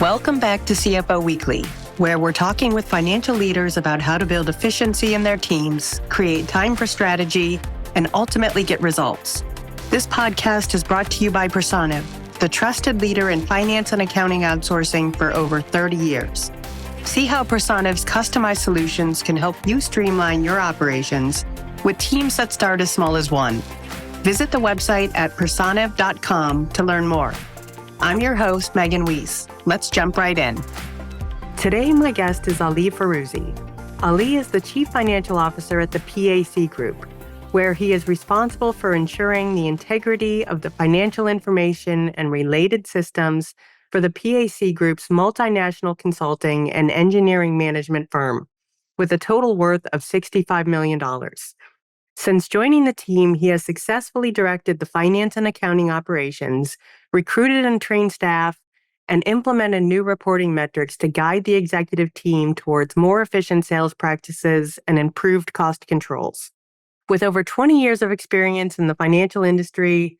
Welcome back to CFO Weekly, where we're talking with financial leaders about how to build efficiency in their teams, create time for strategy, and ultimately get results. This podcast is brought to you by Personiv, the trusted leader in finance and accounting outsourcing for over 30 years. See how Personiv's customized solutions can help you streamline your operations with teams that start as small as one. Visit the website at personiv.com to learn more. I'm your host, Megan Weis. Let's jump right in. Today, my guest is Ali Firoozi. Ali is the Chief Financial Officer at the PAC Group, where he is responsible for ensuring the integrity of the financial information and related systems for the PAC Group's multinational consulting and engineering management firm, with a total worth of $65 million. Since joining the team, he has successfully directed the finance and accounting operations, recruited and trained staff, and implemented new reporting metrics to guide the executive team towards more efficient sales practices and improved cost controls. With over 20 years of experience in the financial industry,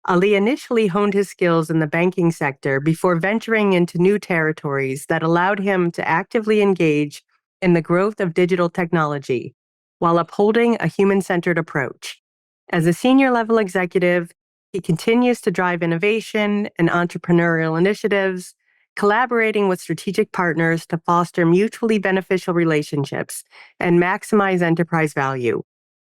Ali initially honed his skills in the banking sector before venturing into new territories that allowed him to actively engage in the growth of digital technology while upholding a human-centered approach. As a senior-level executive, he continues to drive innovation and entrepreneurial initiatives, collaborating with strategic partners to foster mutually beneficial relationships and maximize enterprise value,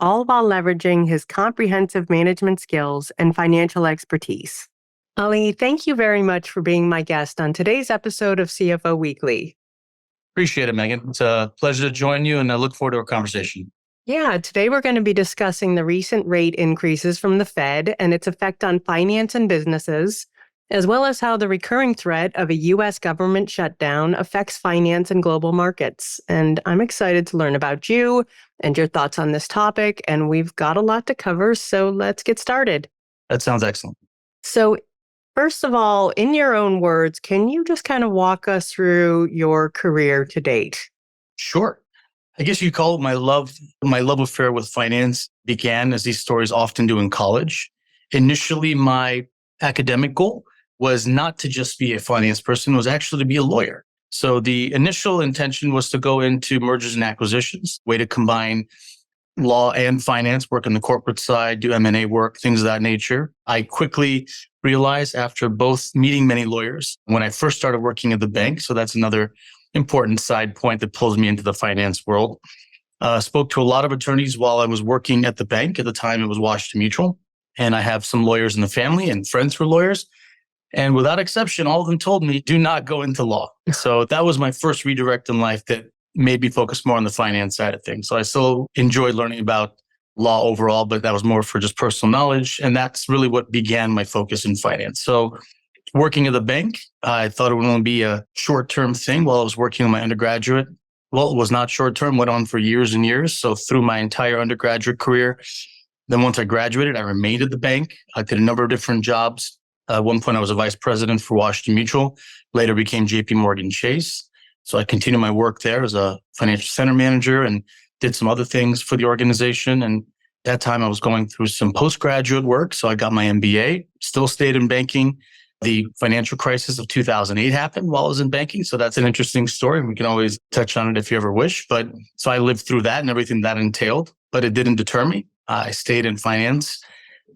all while leveraging his comprehensive management skills and financial expertise. Ali, thank you very much for being my guest on today's episode of CFO Weekly. Appreciate it, Megan. It's a pleasure to join you, and I look forward to our conversation. Yeah, today we're going to be discussing the recent rate increases from the Fed and its effect on finance and businesses, as well as how the recurring threat of a U.S. government shutdown affects finance and global markets. And I'm excited to learn about you and your thoughts on this topic, and we've got a lot to cover, so let's get started. That sounds excellent. So, first of all, in your own words, can you just kind of walk us through your career to date? Sure. I guess you call it my love affair with finance began, as these stories often do, in college. Initially, my academic goal was not to just be a finance person, it was actually to be a lawyer. So the initial intention was to go into mergers and acquisitions, way to combine law and finance, work on the corporate side, do M&A work, things of that nature. I quickly realized after both meeting many lawyers, when I first started working at the bank, so that's another important side point that pulls me into the finance world. Spoke to a lot of attorneys while I was working at the bank. At the time, it was Washington Mutual. And I have some lawyers in the family and friends who are lawyers. And without exception, all of them told me, do not go into law. So that was my first redirect in life that made me focus more on the finance side of things. So I still enjoyed learning about law overall, but that was more for just personal knowledge. And that's really what began my focus in finance. So working at the bank, I thought it would only be a short-term thing while I was working on my undergraduate. Well, it was not short-term, went on for years and years. So through my entire undergraduate career, then once I graduated, I remained at the bank. I did a number of different jobs. At one point, I was a vice president for Washington Mutual, later became JP Morgan Chase. So I continued my work there as a financial center manager and did some other things for the organization. And at that time, I was going through some postgraduate work. So I got my MBA, still stayed in banking. The financial crisis of 2008 happened while I was in banking. So that's an interesting story. We can always touch on it if you ever wish. But so I lived through that and everything that entailed, but it didn't deter me. I stayed in finance.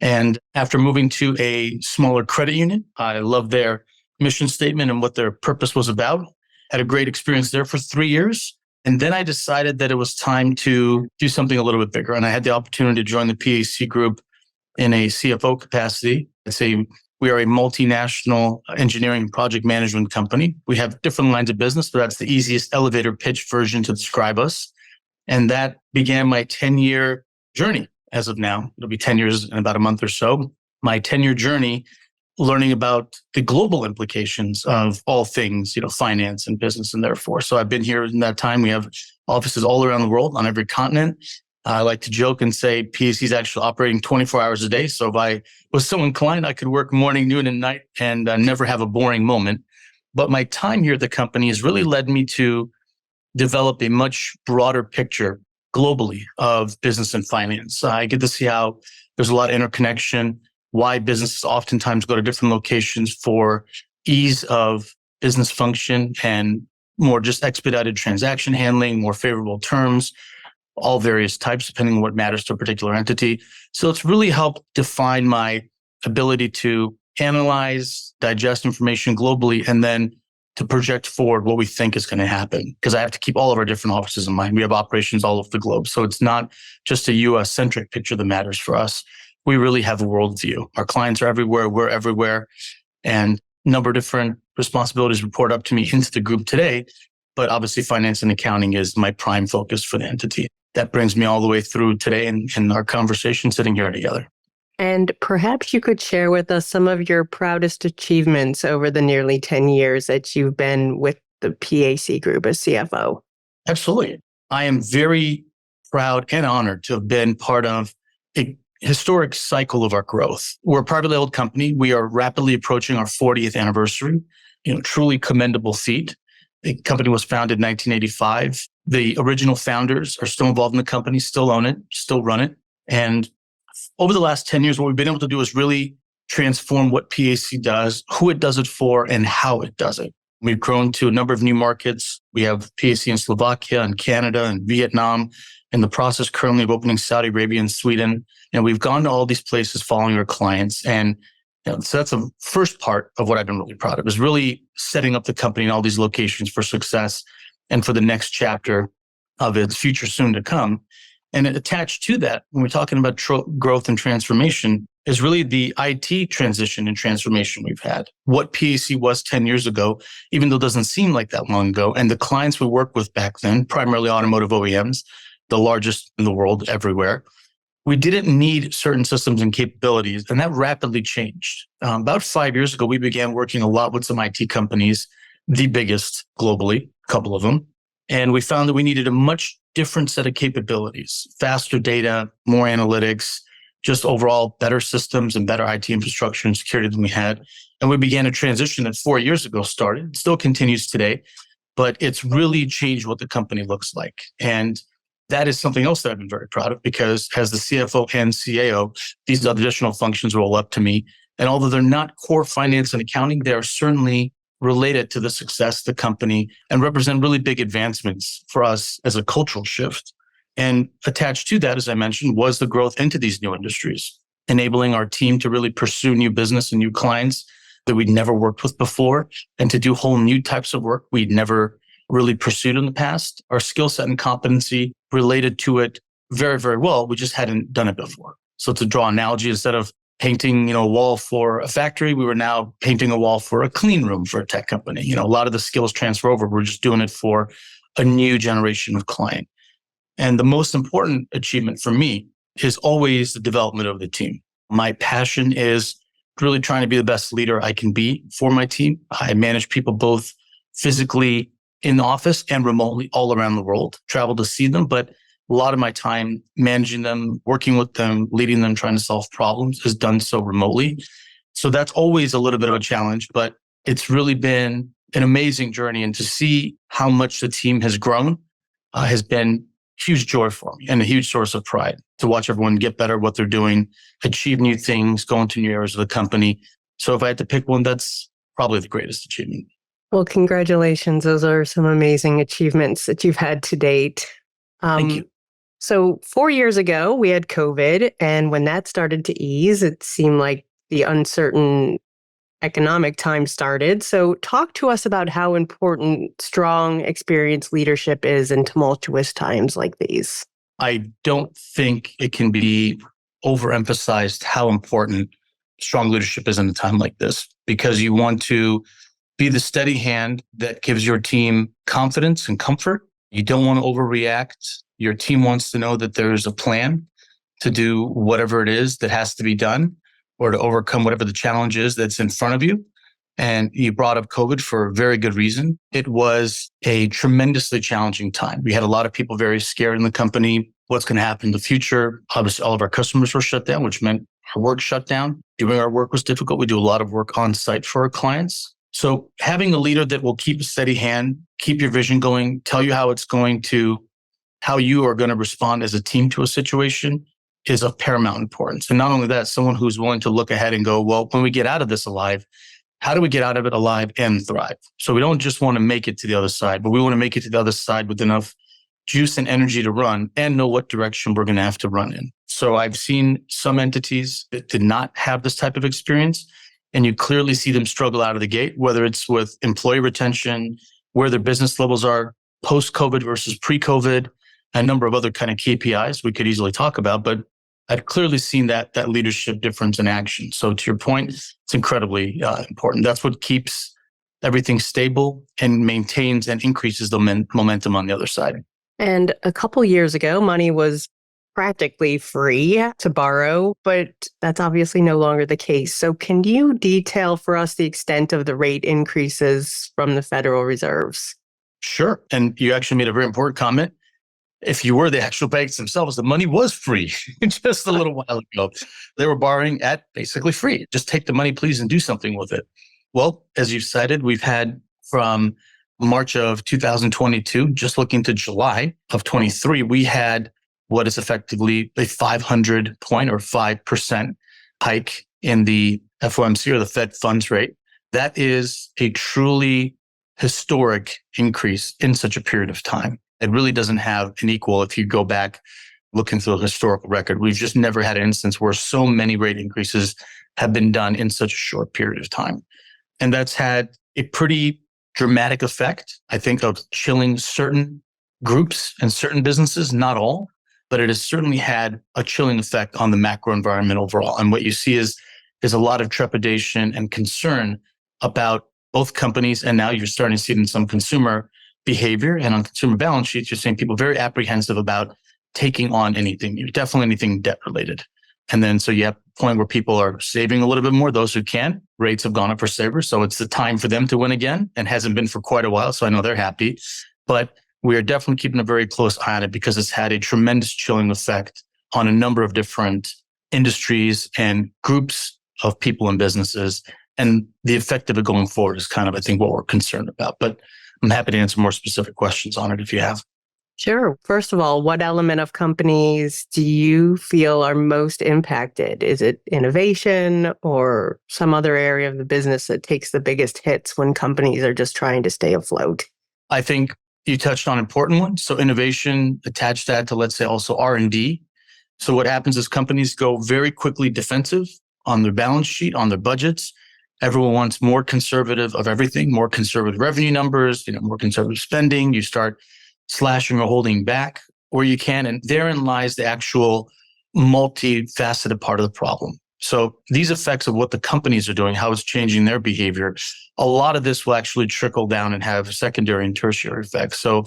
And after moving to a smaller credit union, I loved their mission statement and what their purpose was about. Had a great experience there for 3 years. And then I decided that it was time to do something a little bit bigger. And I had the opportunity to join the PAC Group in a CFO capacity. We are a multinational engineering and project management company. We have different lines of business, but that's the easiest elevator pitch version to describe us. And that began my 10-year journey as of now. It'll be 10 years in about a month or so. My 10-year journey learning about the global implications of all things, finance and business and therefore. So I've been here in that time. We have offices all around the world on every continent. I like to joke and say PAC is actually operating 24 hours a day. So if I was so inclined, I could work morning, noon, and night and never have a boring moment. But my time here at the company has really led me to develop a much broader picture globally of business and finance. I get to see how there's a lot of interconnection, why businesses oftentimes go to different locations for ease of business function and more just expedited transaction handling, more favorable terms, all various types, depending on what matters to a particular entity. So it's really helped define my ability to analyze, digest information globally, and then to project forward what we think is going to happen. Because I have to keep all of our different offices in mind. We have operations all over the globe. So it's not just a US-centric picture that matters for us. We really have a worldview. Our clients are everywhere. We're everywhere. And a number of different responsibilities report up to me into the group today. But obviously, finance and accounting is my prime focus for the entity. That brings me all the way through today in our conversation sitting here together. And perhaps you could share with us some of your proudest achievements over the nearly 10 years that you've been with the PAC Group as CFO. Absolutely. I am very proud and honored to have been part of a historic cycle of our growth. We're a privately held company. We are rapidly approaching our 40th anniversary, truly commendable feat. The company was founded in 1985. The original founders are still involved in the company, still own it, still run it. And over the last 10 years, what we've been able to do is really transform what PAC does, who it does it for, and how it does it. We've grown to a number of new markets. We have PAC in Slovakia and Canada and Vietnam, in the process currently of opening Saudi Arabia and Sweden. And we've gone to all these places following our clients. And so that's the first part of what I've been really proud of, is really setting up the company in all these locations for success and for the next chapter of its future soon to come. And attached to that, when we're talking about growth and transformation, is really the IT transition and transformation we've had. What PAC was 10 years ago, even though it doesn't seem like that long ago, and the clients we worked with back then, primarily automotive OEMs, the largest in the world everywhere, we didn't need certain systems and capabilities, and that rapidly changed. About 5 years ago, we began working a lot with some IT companies, the biggest globally, a couple of them, and we found that we needed a much different set of capabilities, faster data, more analytics, just overall better systems and better IT infrastructure and security than we had. And we began a transition that 4 years ago started, it still continues today, but it's really changed what the company looks like. And that is something else that I've been very proud of, because as the CFO and CAO, these additional functions roll up to me. And although they're not core finance and accounting, they are certainly related to the success of the company and represent really big advancements for us as a cultural shift. And attached to that, as I mentioned, was the growth into these new industries, enabling our team to really pursue new business and new clients that we'd never worked with before, and to do whole new types of work we'd never really pursued in the past. Our skill set and competency related to it very, very well. We just hadn't done it before. So to draw an analogy, instead of painting, a wall for a factory, we were now painting a wall for a clean room for a tech company. A lot of the skills transfer over. We're just doing it for a new generation of client. And the most important achievement for me is always the development of the team. My passion is really trying to be the best leader I can be for my team. I manage people both physically in the office and remotely all around the world, travel to see them. But a lot of my time managing them, working with them, leading them, trying to solve problems is done so remotely. So that's always a little bit of a challenge, but it's really been an amazing journey. And to see how much the team has grown has been huge joy for me and a huge source of pride to watch everyone get better at what they're doing, achieve new things, go into new areas of the company. So if I had to pick one, that's probably the greatest achievement. Well, congratulations. Those are some amazing achievements that you've had to date. Thank you. So 4 years ago, we had COVID. And when that started to ease, it seemed like the uncertain economic time started. So talk to us about how important strong, experienced leadership is in tumultuous times like these. I don't think it can be overemphasized how important strong leadership is in a time like this, because you want to be the steady hand that gives your team confidence and comfort. You don't want to overreact. Your team wants to know that there's a plan to do whatever it is that has to be done, or to overcome whatever the challenge is that's in front of you. And you brought up COVID for a very good reason. It was a tremendously challenging time. We had a lot of people very scared in the company. What's going to happen in the future? Obviously, all of our customers were shut down, which meant our work shut down. Doing our work was difficult. We do a lot of work on site for our clients. So having a leader that will keep a steady hand, keep your vision going, tell you how you are going to respond as a team to a situation is of paramount importance. And not only that, someone who's willing to look ahead and go, well, when we get out of this alive, how do we get out of it alive and thrive? So we don't just want to make it to the other side, but we want to make it to the other side with enough juice and energy to run and know what direction we're going to have to run in. So I've seen some entities that did not have this type of experience, and you clearly see them struggle out of the gate, whether it's with employee retention, where their business levels are post-COVID versus pre-COVID, a number of other kind of KPIs we could easily talk about, but I've clearly seen that leadership difference in action. So to your point, it's incredibly important. That's what keeps everything stable and maintains and increases the momentum on the other side. And a couple years ago, money was practically free to borrow, but that's obviously no longer the case. So can you detail for us the extent of the rate increases from the Federal Reserves? Sure. And you actually made a very important comment. If you were the actual banks themselves, the money was free just a little while ago. They were borrowing at basically free. Just take the money, please, and do something with it. Well, as you've cited, we've had from March of 2022, just looking to July of 23, we had what is effectively a 500 point or 5% hike in the FOMC or the Fed funds rate. That is a truly historic increase in such a period of time. It really doesn't have an equal if you go back looking through a historical record. We've just never had an instance where so many rate increases have been done in such a short period of time. And that's had a pretty dramatic effect, I think, of chilling certain groups and certain businesses, not all, but it has certainly had a chilling effect on the macro environment overall. And what you see is a lot of trepidation and concern about both companies, and now you're starting to see it in some consumer behavior and on consumer balance sheets. You're seeing people very apprehensive about taking on anything, definitely anything debt related. And then so you have a point where people are saving a little bit more, those who can. Rates have gone up for savers. So it's the time for them to win again, and hasn't been for quite a while. So I know they're happy. But we are definitely keeping a very close eye on it because it's had a tremendous chilling effect on a number of different industries and groups of people and businesses. And the effect of it going forward is kind of, I think, what we're concerned about. But I'm happy to answer more specific questions on it if you have. Sure. First of all, what element of companies do you feel are most impacted? Is it innovation or some other area of the business that takes the biggest hits when companies are just trying to stay afloat? I think you touched on an important one. So innovation, attach that to, let's say, also R&D. So what happens is companies go very quickly defensive on their balance sheet, on their budgets. Everyone wants more conservative of everything, more conservative revenue numbers, more conservative spending. You start slashing or holding back where you can. And therein lies the actual multifaceted part of the problem. So these effects of what the companies are doing, how it's changing their behavior, a lot of this will actually trickle down and have secondary and tertiary effects. So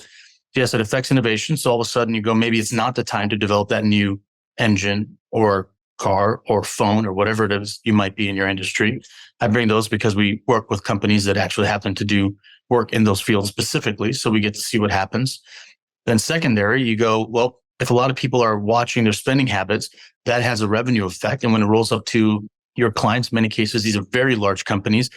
yes, it affects innovation. So all of a sudden you go, maybe it's not the time to develop that new engine or car or phone or whatever it is you might be in your industry. I bring those because we work with companies that actually happen to do work in those fields specifically. So we get to see what happens. Then secondary, you go, well, if a lot of people are watching their spending habits, that has a revenue effect. And when it rolls up to your clients, in many cases, these are very large companies,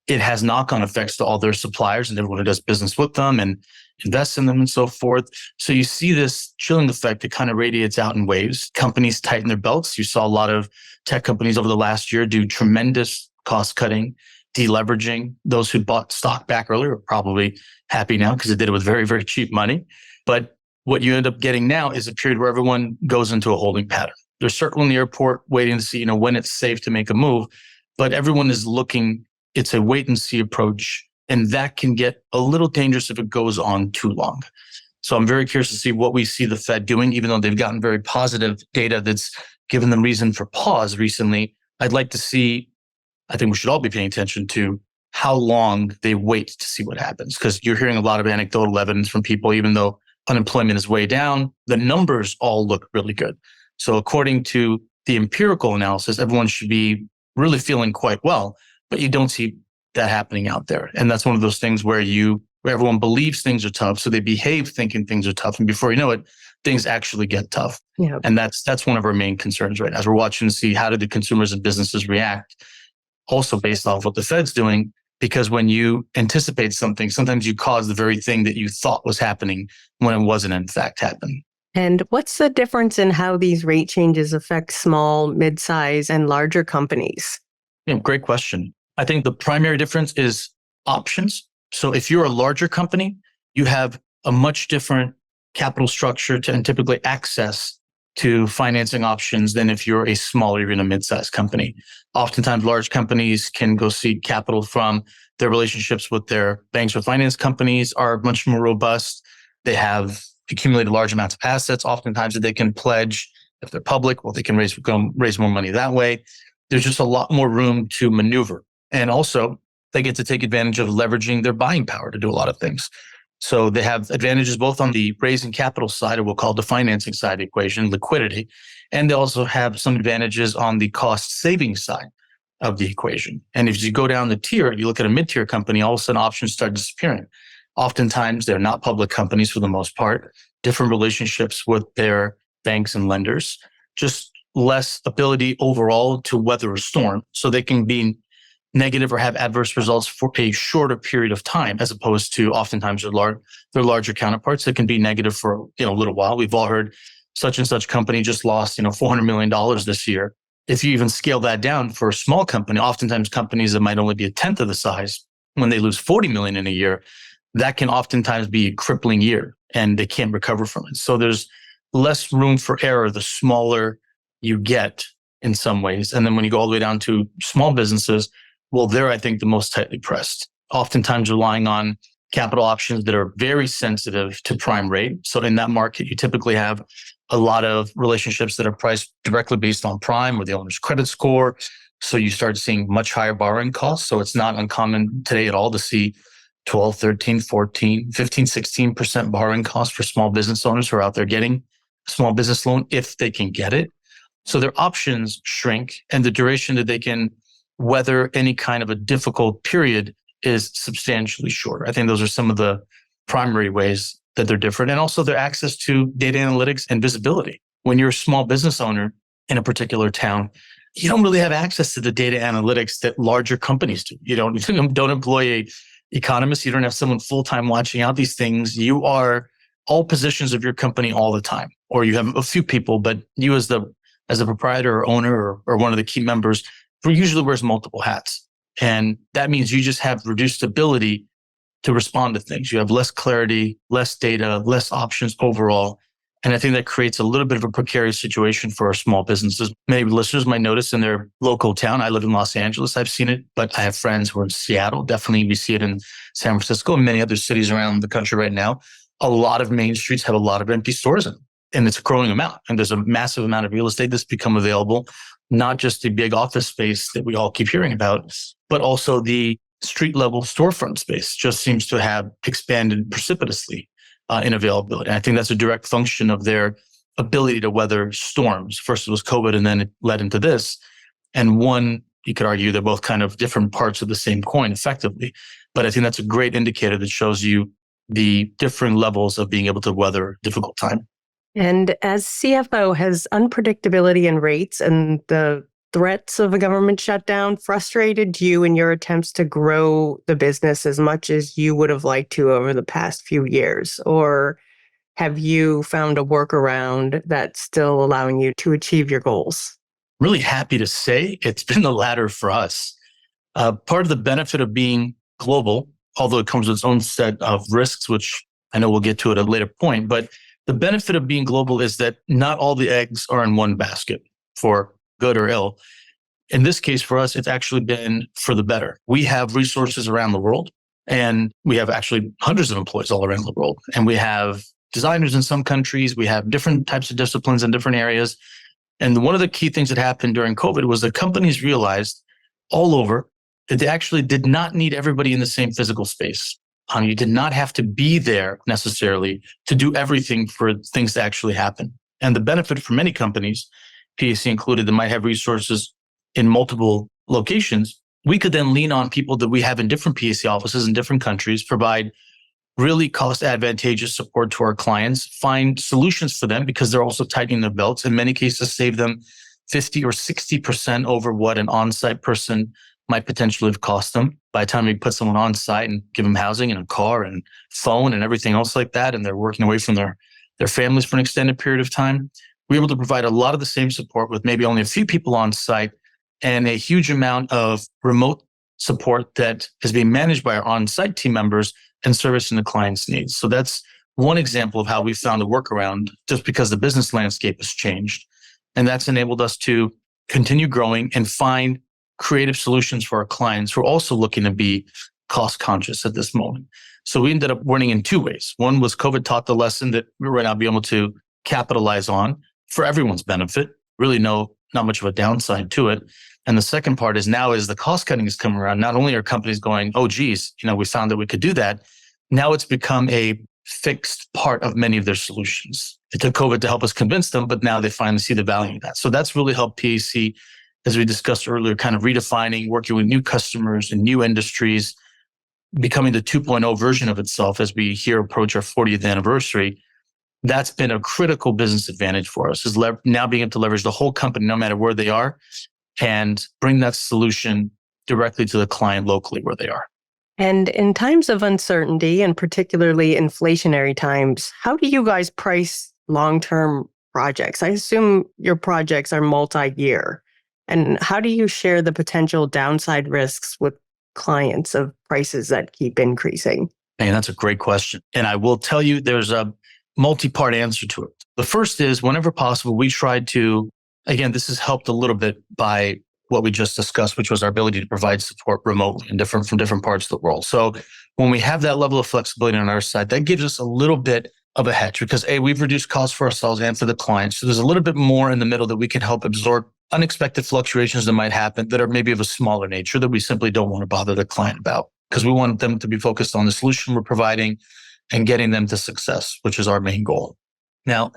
it has knock-on effects to all their suppliers and everyone who does business with them and invests in them and so forth. So you see this chilling effect that kind of radiates out in waves. Companies tighten their belts. You saw a lot of tech companies over the last year do tremendous cost cutting, deleveraging. Those who bought stock back earlier are probably happy now because they did it with very, very cheap money. But what you end up getting now is a period where everyone goes into a holding pattern. They're circling the airport, waiting to see, when it's safe to make a move. But everyone is looking. It's a wait and see approach. And that can get a little dangerous if it goes on too long. So I'm very curious to see what we see the Fed doing, even though they've gotten very positive data that's given them reason for pause recently. I'd like to see, I think we should all be paying attention to how long they wait to see what happens. Because you're hearing a lot of anecdotal evidence from people, even though unemployment is way down, the numbers all look really good. So according to the empirical analysis, everyone should be really feeling quite well, but you don't see that happening out there. And that's one of those things where everyone believes things are tough. So they behave thinking things are tough. And before you know it, things actually get tough. Yeah. And that's one of our main concerns right now, as we're watching to see how do the consumers and businesses react, also based off what the Fed's doing. Because when you anticipate something, sometimes you cause the very thing that you thought was happening when it wasn't in fact happening. And what's the difference in how these rate changes affect small, mid-size, and larger companies? Yeah, great question. I think the primary difference is options. So if you're a larger company, you have a much different capital structure and typically access to financing options than if you're a smaller, even a mid-sized company. Oftentimes, large companies can go seek capital from their relationships with their banks or finance companies are much more robust. They have accumulated large amounts of assets, oftentimes that they can pledge. If they're public, well, they can raise more money that way. There's just a lot more room to maneuver. And also, they get to take advantage of leveraging their buying power to do a lot of things. So they have advantages both on the raising capital side, or we'll call the financing side of the equation, liquidity. And they also have some advantages on the cost saving side of the equation. And if you go down the tier, you look at a mid-tier company, all of a sudden options start disappearing. Oftentimes, they're not public companies for the most part, different relationships with their banks and lenders, just less ability overall to weather a storm. So they can be negative or have adverse results for a shorter period of time, as opposed to oftentimes their larger counterparts that can be negative for a little while. We've all heard such and such company just lost $400 million this year. If you even scale that down for a small company, oftentimes companies that might only be a tenth of the size, when they lose 40 million in a year, that can oftentimes be a crippling year and they can't recover from it. So there's less room for error the smaller you get in some ways. And then when you go all the way down to small businesses, well, they're, I think, the most tightly pressed, oftentimes relying on capital options that are very sensitive to prime rate. So in that market, you typically have a lot of relationships that are priced directly based on prime or the owner's credit score. So you start seeing much higher borrowing costs. So it's not uncommon today at all to see 12, 13, 14, 15, 16% borrowing costs for small business owners who are out there getting a small business loan if they can get it. So their options shrink and the duration that they can weather any kind of a difficult period is substantially shorter. I think those are some of the primary ways that they're different. And also their access to data analytics and visibility. When you're a small business owner in a particular town, you don't really have access to the data analytics that larger companies do. You don't employ a economist. You don't have someone full-time watching out these things. You are all positions of your company all the time, or you have a few people, but you as the proprietor or owner or one of the key members usually wears multiple hats. And that means you just have reduced ability to respond to things. You have less clarity, less data, less options overall. And I think that creates a little bit of a precarious situation for our small businesses. Many listeners might notice in their local town. I live in Los Angeles. I've seen it, but I have friends who are in Seattle. Definitely we see it in San Francisco and many other cities around the country right now. A lot of main streets have a lot of empty stores in them. And it's a growing amount. And there's a massive amount of real estate that's become available, not just the big office space that we all keep hearing about, but also the street level storefront space just seems to have expanded precipitously in availability. And I think that's a direct function of their ability to weather storms. First it was COVID and then it led into this. And one, you could argue they're both kind of different parts of the same coin effectively. But I think that's a great indicator that shows you the different levels of being able to weather a difficult time. And as CFO, has unpredictability in rates and the threats of a government shutdown frustrated you in your attempts to grow the business as much as you would have liked to over the past few years? Or have you found a workaround that's still allowing you to achieve your goals? Really happy to say it's been the latter for us. Part of the benefit of being global, although it comes with its own set of risks, which I know we'll get to at a later point, but the benefit of being global is that not all the eggs are in one basket, for good or ill. In this case, for us, it's actually been for the better. We have resources around the world, and we have actually hundreds of employees all around the world. And we have designers in some countries. We have different types of disciplines in different areas. And one of the key things that happened during COVID was that companies realized all over that they actually did not need everybody in the same physical space. You did not have to be there necessarily to do everything for things to actually happen. And the benefit for many companies, PAC included, that might have resources in multiple locations, we could then lean on people that we have in different PAC offices in different countries, provide really cost advantageous support to our clients, find solutions for them because they're also tightening their belts. In many cases, save them 50 or 60% over what an on-site person might potentially have cost them. By the time we put someone on site and give them housing and a car and phone and everything else like that, and they're working away from their families for an extended period of time, we're able to provide a lot of the same support with maybe only a few people on site and a huge amount of remote support that is being managed by our on-site team members and servicing the client's needs. So that's one example of how we found a workaround just because the business landscape has changed. And that's enabled us to continue growing and find creative solutions for our clients who are also looking to be cost conscious at this moment. So we ended up winning in two ways. One was COVID taught the lesson that we were now be able to capitalize on for everyone's benefit. Really not much of a downside to it. And the second part is now as the cost cutting is coming around, not only are companies going, oh, geez, we found that we could do that. Now it's become a fixed part of many of their solutions. It took COVID to help us convince them, but now they finally see the value of that. So that's really helped PAC, as we discussed earlier, kind of redefining, working with new customers and new industries, becoming the 2.0 version of itself as we here approach our 40th anniversary. That's been a critical business advantage for us, is now being able to leverage the whole company, no matter where they are, and bring that solution directly to the client locally where they are. And in times of uncertainty, and particularly inflationary times, how do you guys price long-term projects? I assume your projects are multi-year. And how do you share the potential downside risks with clients of prices that keep increasing? Man, that's a great question. And I will tell you, there's a multi-part answer to it. The first is, whenever possible, we tried to, again, this has helped a little bit by what we just discussed, which was our ability to provide support remotely and from different parts of the world. So when we have that level of flexibility on our side, that gives us a little bit of a hedge because we've reduced costs for ourselves and for the clients. So there's a little bit more in the middle that we can help absorb unexpected fluctuations that might happen that are maybe of a smaller nature that we simply don't want to bother the client about, because we want them to be focused on the solution we're providing and getting them to success, which is our main goal. Now,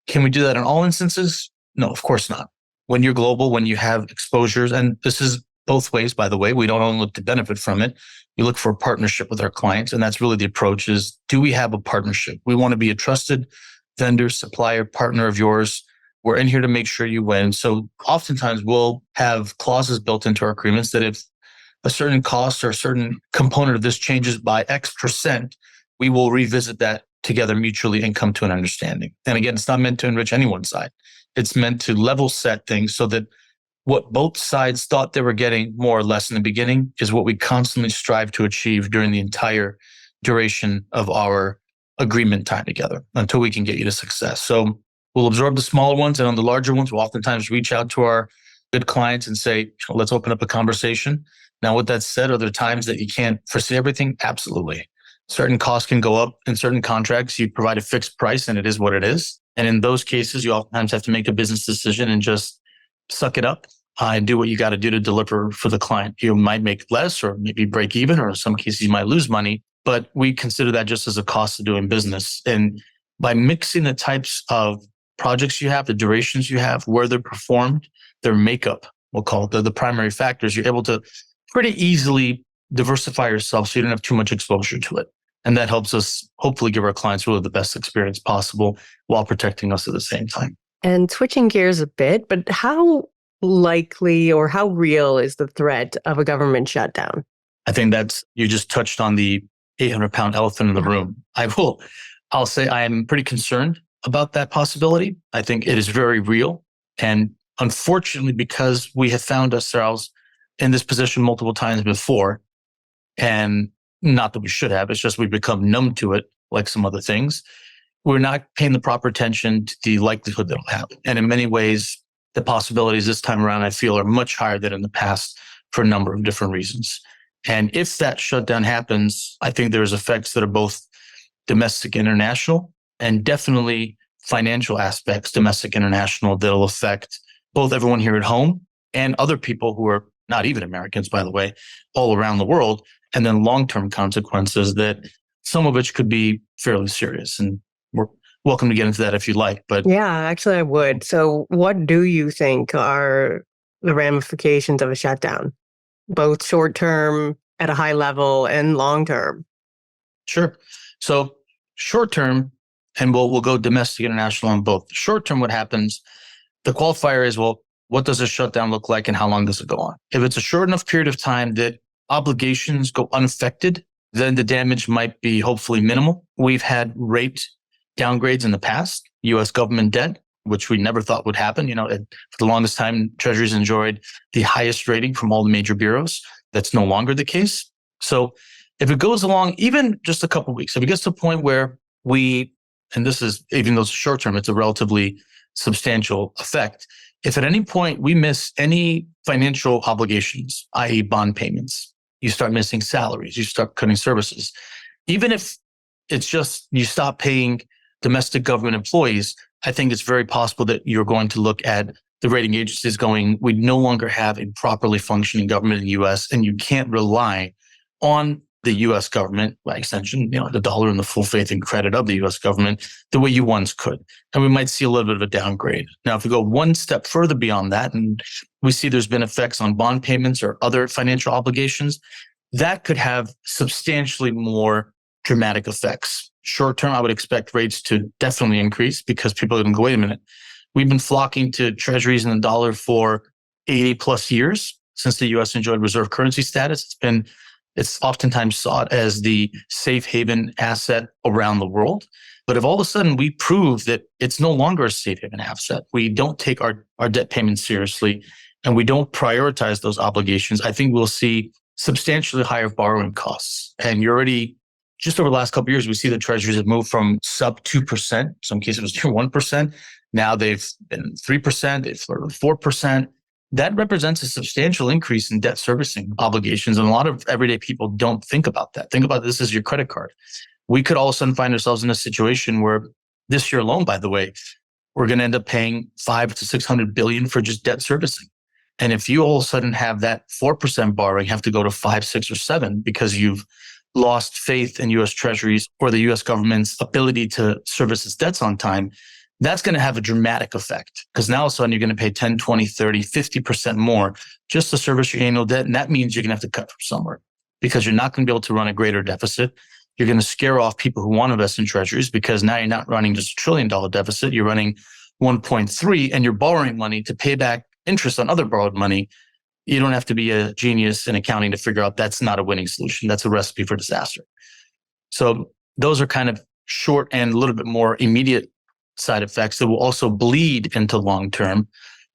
can we do that in all instances? No, of course not. When you're global, when you have exposures, and this is both ways, by the way, we don't only look to benefit from it. We look for a partnership with our clients. And that's really the approach is, do we have a partnership? We want to be a trusted vendor, supplier, partner of yours. We're in here to make sure you win. So oftentimes we'll have clauses built into our agreements that if a certain cost or a certain component of this changes by X%, we will revisit that together mutually and come to an understanding. And again, it's not meant to enrich anyone's side. It's meant to level set things so that what both sides thought they were getting more or less in the beginning is what we constantly strive to achieve during the entire duration of our agreement time together until we can get you to success. So we'll absorb the smaller ones, and on the larger ones, we'll oftentimes reach out to our good clients and say, let's open up a conversation. Now, with that said, are there times that you can't foresee everything? Absolutely. Certain costs can go up. In certain contracts, you provide a fixed price and it is what it is. And in those cases, you oftentimes have to make a business decision and just suck it up and do what you got to do to deliver for the client. You might make less or maybe break even, or in some cases you might lose money, but we consider that just as a cost of doing business. And by mixing the types of projects you have, the durations you have, where they're performed, their makeup, we'll call it the primary factors, you're able to pretty easily diversify yourself so you don't have too much exposure to it. And that helps us hopefully give our clients really the best experience possible while protecting us at the same time. And switching gears a bit, but how likely or how real is the threat of a government shutdown? I think you just touched on the 800-pound elephant in the room. I'll say I am pretty concerned about that possibility. I think it is very real. And unfortunately, because we have found ourselves in this position multiple times before, and not that we should have, it's just we've become numb to it, like some other things. We're not paying the proper attention to the likelihood that it'll happen. And in many ways, the possibilities this time around, I feel, are much higher than in the past for a number of different reasons. And if that shutdown happens, I think there's effects that are both domestic, international, and definitely financial aspects, domestic, international, that'll affect both everyone here at home and other people who are not even Americans, by the way, all around the world. And then long-term consequences that some of which could be fairly serious. And we're welcome to get into that if you'd like. But yeah, actually I would. So what do you think are the ramifications of a shutdown, both short-term at a high level and long-term? Sure. So short-term, and we'll go domestic, international on both. Short-term, what happens, the qualifier is, well, what does a shutdown look like and how long does it go on? If it's a short enough period of time that obligations go unaffected, then the damage might be hopefully minimal. We've had rate downgrades in the past, U.S. government debt, which we never thought would happen. For the longest time, Treasuries enjoyed the highest rating from all the major bureaus. that's no longer the case. So if it goes along, even just a couple of weeks, if it gets to a point where and this is, even though it's short term, it's a relatively substantial effect. If at any point we miss any financial obligations, i.e. bond payments, you start missing salaries, you start cutting services, even if it's just you stop paying domestic government employees, I think it's very possible that you're going to look at the rating agencies going, we no longer have a properly functioning government in the US, and you can't rely on the US government, by extension, the dollar and the full faith and credit of the US government the way you once could. And we might see a little bit of a downgrade. Now, if we go one step further beyond that, and we see there's been effects on bond payments or other financial obligations, that could have substantially more dramatic effects. Short term, I would expect rates to definitely increase because people are going to go, wait a minute, we've been flocking to treasuries and the dollar for 80 plus years since the US enjoyed reserve currency status. It's oftentimes sought as the safe haven asset around the world. But if all of a sudden we prove that it's no longer a safe haven asset, we don't take our debt payments seriously, and we don't prioritize those obligations, I think we'll see substantially higher borrowing costs. And you're already, just over the last couple of years, we see the treasuries have moved from sub 2%, some cases it was near 1%. Now they've been 3%, they've flirted with 4%. That represents a substantial increase in debt servicing obligations. And a lot of everyday people don't think about that. Think about this as your credit card. We could all of a sudden find ourselves in a situation where this year alone, by the way, we're going to end up paying 500 to 600 billion for just debt servicing. And if you all of a sudden have that 4% borrowing have to go to 5, 6, or 7 because you've lost faith in US treasuries or the US government's ability to service its debts on time, that's going to have a dramatic effect because now all of a sudden you're going to pay 10, 20, 30, 50% more just to service your annual debt. And that means you're going to have to cut from somewhere because you're not going to be able to run a greater deficit. You're going to scare off people who want to invest in treasuries because now you're not running just $1 trillion deficit. You're running 1.3 and you're borrowing money to pay back interest on other borrowed money. You don't have to be a genius in accounting to figure out that's not a winning solution. That's a recipe for disaster. So those are kind of short and a little bit more immediate side effects that will also bleed into long-term,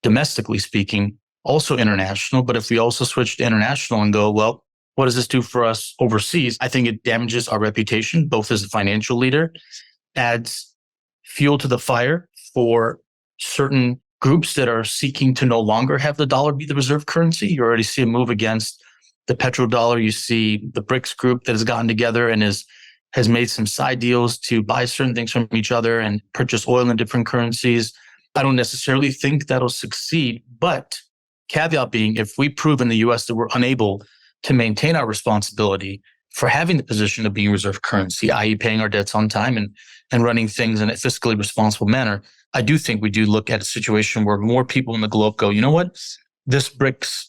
domestically speaking, also international. But if we also switch to international and go, well, what does this do for us overseas? I think it damages our reputation, both as a financial leader, adds fuel to the fire for certain groups that are seeking to no longer have the dollar be the reserve currency. You already see a move against the petrodollar. You see the BRICS group that has gotten together and has made some side deals to buy certain things from each other and purchase oil in different currencies. I don't necessarily think that'll succeed, but caveat being, if we prove in the US that we're unable to maintain our responsibility for having the position of being reserve currency, i.e. paying our debts on time and running things in a fiscally responsible manner, I do think we do look at a situation where more people in the globe go, you know what, this BRICS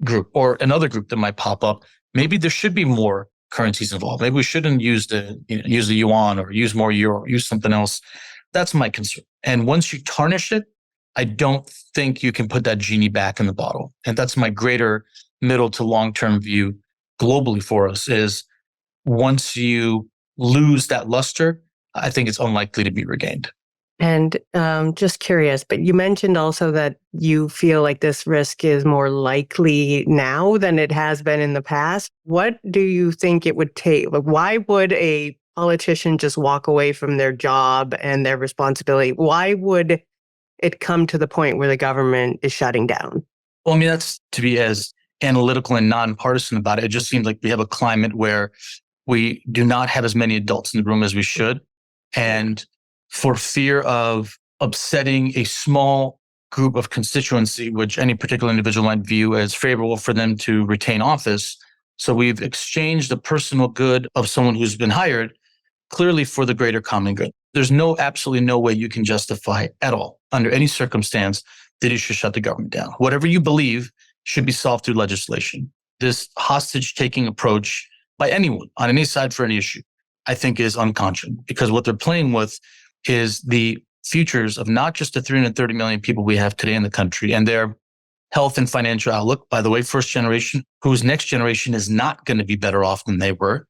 group or another group that might pop up, maybe there should be more currencies involved. Maybe we shouldn't use the yuan or use more euro or use something else. That's my concern. And once you tarnish it, I don't think you can put that genie back in the bottle. And that's my greater middle to long-term view globally for us is once you lose that luster, I think it's unlikely to be regained. And just curious, but you mentioned also that you feel like this risk is more likely now than it has been in the past. What do you think it would take? Like, why would a politician just walk away from their job and their responsibility? Why would it come to the point where the government is shutting down? Well, I mean, that's to be as analytical and nonpartisan about it. It just seems like we have a climate where we do not have as many adults in the room as we should. And for fear of upsetting a small group of constituency, which any particular individual might view as favorable for them to retain office. So we've exchanged the personal good of someone who's been hired clearly for the greater common good. There's absolutely no way you can justify at all, under any circumstance, that you should shut the government down. Whatever you believe should be solved through legislation. This hostage-taking approach by anyone on any side for any issue, I think is unconscionable because what they're playing with is the futures of not just the 330 million people we have today in the country and their health and financial outlook. By the way, first generation, whose next generation is not going to be better off than they were.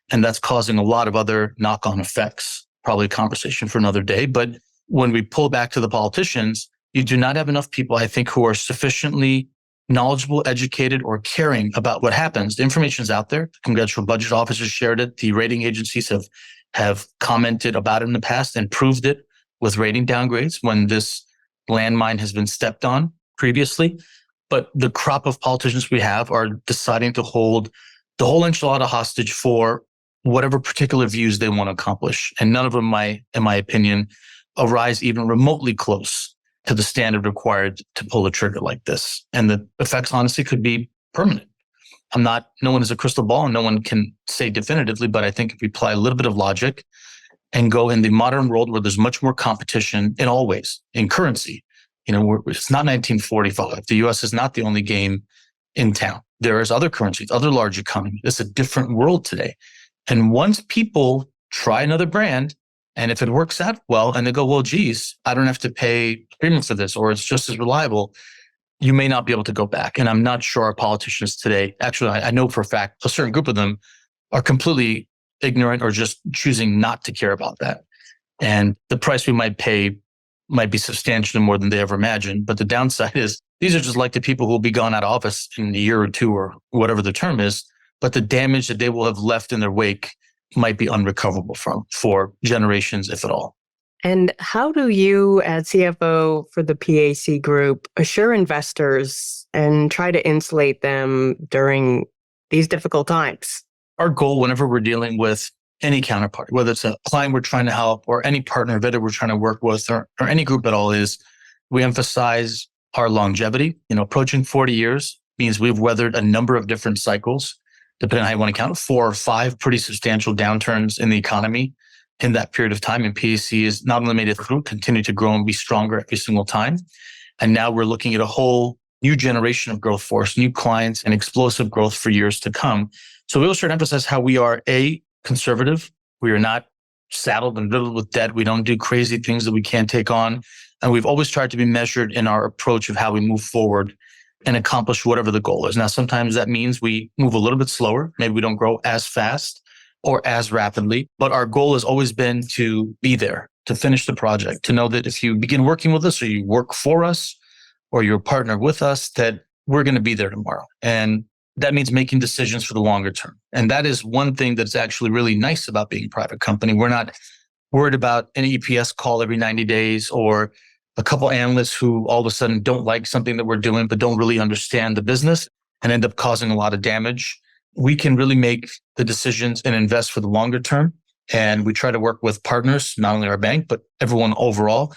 And that's causing a lot of other knock-on effects, probably a conversation for another day. But when we pull back to the politicians, you do not have enough people, I think, who are sufficiently knowledgeable, educated, or caring about what happens. The information is out there. The congressional budget officers shared it. The rating agencies have commented about it in the past and proved it with rating downgrades when this landmine has been stepped on previously. But the crop of politicians we have are deciding to hold the whole enchilada hostage for whatever particular views they want to accomplish. And none of them, in my opinion, arise even remotely close to the standard required to pull a trigger like this. And the effects, honestly, could be permanent. No one has a crystal ball and no one can say definitively, but I think if we apply a little bit of logic and go in the modern world where there's much more competition in all ways, in currency, it's not 1945. The US is not the only game in town. There's other currencies, other large economies. It's a different world today. And once people try another brand, and if it works out well, and they go, well, geez, I don't have to pay premium for this, or it's just as reliable, you may not be able to go back. And I'm not sure our politicians today, actually, I know for a fact, a certain group of them are completely ignorant or just choosing not to care about that. And the price we might pay might be substantially more than they ever imagined. But the downside is these are just like the people who will be gone out of office in a year or two or whatever the term is. But the damage that they will have left in their wake might be unrecoverable for generations, if at all. And how do you, as CFO for the PAC Group, assure investors and try to insulate them during these difficult times? Our goal, whenever we're dealing with any counterparty, whether it's a client we're trying to help or any partner that we're trying to work with or any group at all, is we emphasize our longevity. Approaching 40 years means we've weathered a number of different cycles, depending on how you want to count, 4 or 5 pretty substantial downturns in the economy in that period of time. And PAC has not only made it through, continue to grow and be stronger every single time. And now we're looking at a whole new generation of growth force, new clients, and explosive growth for years to come. So we always try to emphasize how we are conservative. We are not saddled and riddled with debt. We don't do crazy things that we can't take on. And we've always tried to be measured in our approach of how we move forward and accomplish whatever the goal is. Now, sometimes that means we move a little bit slower. Maybe we don't grow as fast or as rapidly, but our goal has always been to be there, to finish the project, to know that if you begin working with us or you work for us or you're a partner with us, that we're going to be there tomorrow. And that means making decisions for the longer term. And that is one thing that's actually really nice about being a private company. We're not worried about an EPS call every 90 days or a couple analysts who all of a sudden don't like something that we're doing, but don't really understand the business and end up causing a lot of damage. We can really make the decisions and invest for the longer term. And we try to work with partners, not only our bank, but everyone overall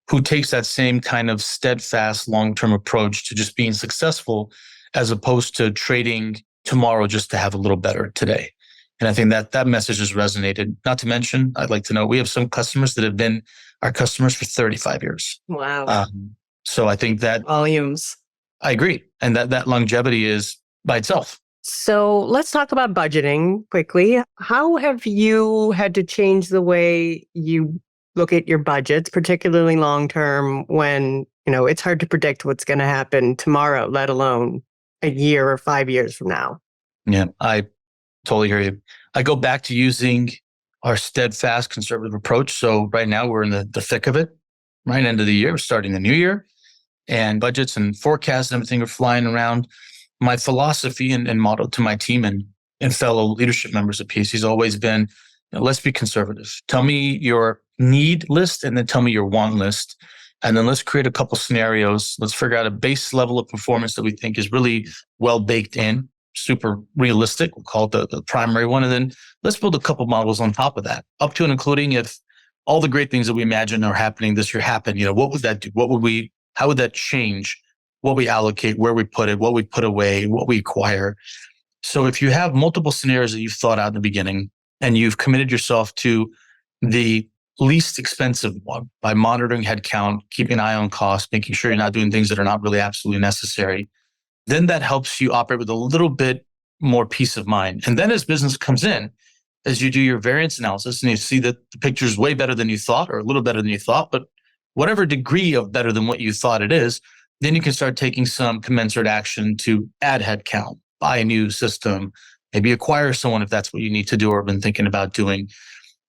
who takes that same kind of steadfast long-term approach to just being successful as opposed to trading tomorrow just to have a little better today. And I think that message has resonated. Not to mention, I'd like to know, we have some customers that have been our customers for 35 years. Wow. So I think that Volumes. I agree. And that longevity is by itself. So let's talk about budgeting quickly. How have you had to change the way you look at your budgets, particularly long-term, when, it's hard to predict what's going to happen tomorrow, let alone a year or 5 years from now? Yeah, I totally hear you. I go back to using our steadfast conservative approach. So right now we're in the thick of it, right? End of the year, we're starting the new year, and budgets and forecasts and everything are flying around. My philosophy and motto to my team and fellow leadership members at PAC has always been, let's be conservative. Tell me your need list and then tell me your want list. And then let's create a couple scenarios. Let's figure out a base level of performance that we think is really well baked in, super realistic. We'll call it the primary one. And then let's build a couple models on top of that, up to and including if all the great things that we imagine are happening this year happen, what would that do? How would that change what we allocate, where we put it, what we put away, what we acquire? So if you have multiple scenarios that you've thought out in the beginning and you've committed yourself to the least expensive one by monitoring headcount, keeping an eye on costs, making sure you're not doing things that are not really absolutely necessary, then that helps you operate with a little bit more peace of mind. And then as business comes in, as you do your variance analysis and you see that the picture is way better than you thought or a little better than you thought, but whatever degree of better than what you thought it is, then you can start taking some commensurate action to add headcount, buy a new system, maybe acquire someone if that's what you need to do or have been thinking about doing.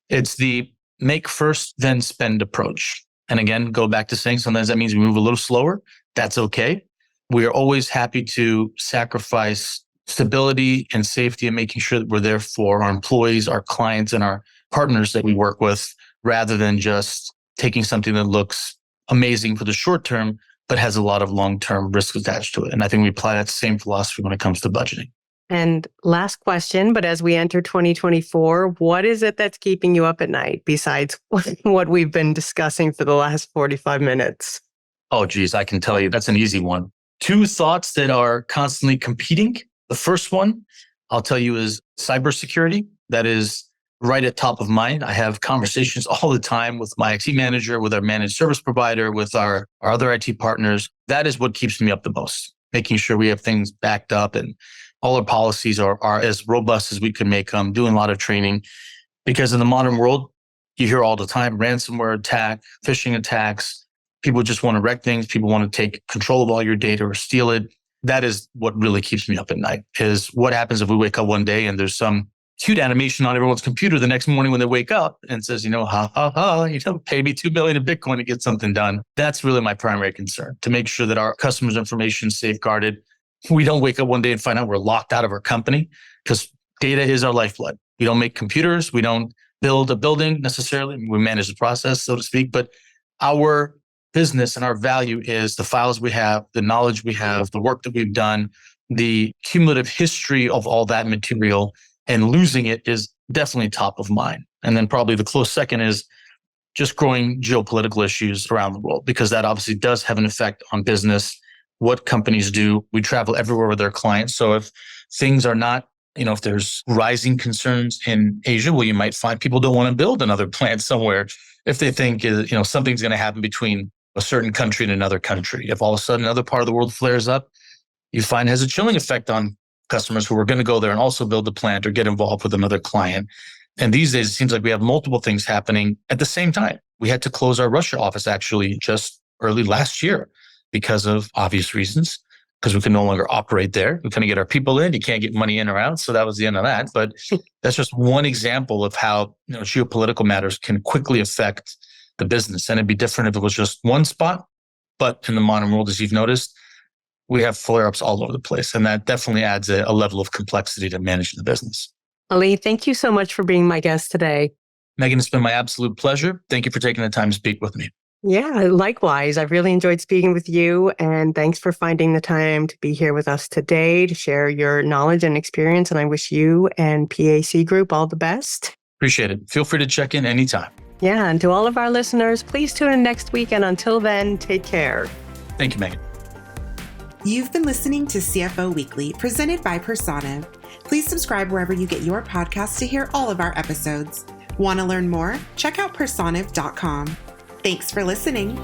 It's the make first, then spend approach. And again, go back to saying sometimes that means we move a little slower. That's okay. We are always happy to sacrifice stability and safety and making sure that we're there for our employees, our clients, and our partners that we work with, rather than just taking something that looks amazing for the short term, but has a lot of long-term risk attached to it. And I think we apply that same philosophy when it comes to budgeting. And last question, but as we enter 2024, what is it that's keeping you up at night besides what we've been discussing for the last 45 minutes? Oh, geez, I can tell you that's an easy one. Two thoughts that are constantly competing. The first one I'll tell you is cybersecurity. That is right at top of mind. I have conversations all the time with my IT manager, with our managed service provider, with our other IT partners. That is what keeps me up the most, making sure we have things backed up and all our policies are as robust as we can make them, doing a lot of training. Because in the modern world, you hear all the time, ransomware attack, phishing attacks. People just want to wreck things. People want to take control of all your data or steal it. That is what really keeps me up at night, is what happens if we wake up one day and there's some cute animation on everyone's computer the next morning when they wake up and says, pay me $2 million in Bitcoin to get something done. That's really my primary concern, to make sure that our customers' information is safeguarded. We don't wake up one day and find out we're locked out of our company, because data is our lifeblood. We don't make computers. We don't build a building necessarily. We manage the process, so to speak. But our business and our value is the files we have, the knowledge we have, the work that we've done, the cumulative history of all that material, and losing it is definitely top of mind. And then probably the close second is just growing geopolitical issues around the world, because that obviously does have an effect on business, what companies do. We travel everywhere with our clients. So if things are not, if there's rising concerns in Asia, well, you might find people don't want to build another plant somewhere if they think, something's going to happen between a certain country and another country. If all of a sudden another part of the world flares up, you find it has a chilling effect on customers who are going to go there and also build a plant or get involved with another client. And these days, it seems like we have multiple things happening at the same time. We had to close our Russia office actually just early last year because of obvious reasons, because we can no longer operate there. We couldn't get our people in. You can't get money in or out. So that was the end of that. But that's just one example of how geopolitical matters can quickly affect the business. And it'd be different if it was just one spot. But in the modern world, as you've noticed, we have flare-ups all over the place. And that definitely adds a level of complexity to managing the business. Ali, thank you so much for being my guest today. Megan, it's been my absolute pleasure. Thank you for taking the time to speak with me. Yeah, likewise. I've really enjoyed speaking with you. And thanks for finding the time to be here with us today to share your knowledge and experience. And I wish you and PAC Group all the best. Appreciate it. Feel free to check in anytime. Yeah, and to all of our listeners, please tune in next week. And until then, take care. Thank you, Megan. You've been listening to CFO Weekly, presented by Personiv. Please subscribe wherever you get your podcasts to hear all of our episodes. Want to learn more? Check out personiv.com. Thanks for listening.